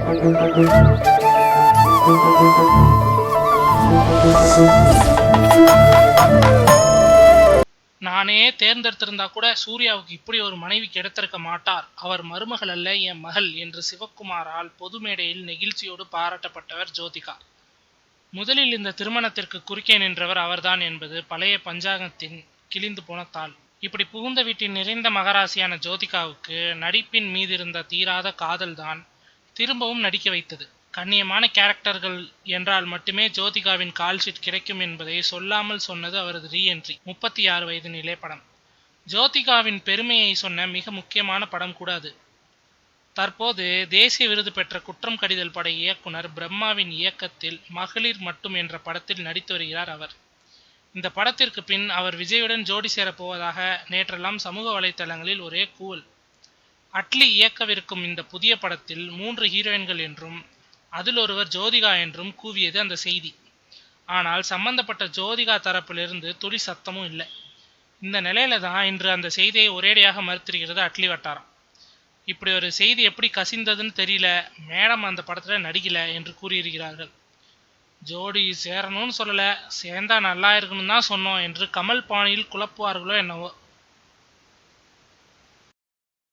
நானே தேர்ந்தெடுத்திருந்தா கூட சூர்யாவுக்கு இப்படி ஒரு மனைவி கிடைத்திருக்க மாட்டார். அவர் மருமகள் அல்ல, என் மகள் என்று சிவக்குமாரால் பொது மேடையில் நெகிழ்ச்சியோடு பாராட்டப்பட்டவர் ஜோதிகா. முதலில் இந்த திருமணத்திற்கு குறுக்கே நின்றவர் அவர்தான் என்பது பழைய பஞ்சாங்கத்தின் கிழிந்து போன தாள். இப்படி புகுந்த வீட்டின் நிறைந்த மகராசியான ஜோதிகாவுக்கு நடிப்பின் மீதிருந்த தீராத காதல்தான் திரும்பவும் நடிக்க வைத்தது. கண்ணியமான கேரக்டர்கள் என்றால் மட்டுமே ஜோதிகாவின் கால்ஷீட் கிடைக்கும் என்பதை சொல்லாமல் சொன்னது அவரது ரீஎன்ட்ரி 36 வயது நிலை படம். ஜோதிகாவின் பெருமையை சொன்ன மிக முக்கியமான படம் கூட அது. தற்போது தேசிய விருது பெற்ற குற்றம் கடிதல் பட இயக்குனர் பிரம்மாவின் இயக்கத்தில் மகளிர் மட்டும் என்ற படத்தில் நடித்து வருகிறார் அவர். இந்த படத்திற்கு பின் அவர் விஜயுடன் ஜோடி சேரப்போவதாக நேற்றெல்லாம் சமூக வலைத்தளங்களில் ஒரே கூவல். அட்லி இயக்கவிருக்கும் இந்த புதிய படத்தில் 3 ஹீரோயின்கள் என்றும் அதில் ஒருவர் ஜோதிகா என்றும் கூவியது அந்த செய்தி. ஆனால் சம்பந்தப்பட்ட ஜோதிகா தரப்பிலிருந்து துளி சத்தமும் இல்லை. இந்த நிலையில தான் இன்று அந்த செய்தியை ஒரேடியாக மறுத்திருக்கிறது அட்லி வட்டாரம். இப்படி ஒரு செய்தி எப்படி கசிந்ததுன்னு தெரியல, மேடம் அந்த படத்துல நடிக்கல என்று கூறியிருக்கிறார்கள். ஜோடி சேரணும்னு சொல்லல, சேர்ந்தா நல்லா இருக்கணும் தான் சொன்னோம் என்று கமல் பாணியில் குழப்புவார்களோ என்னவோ.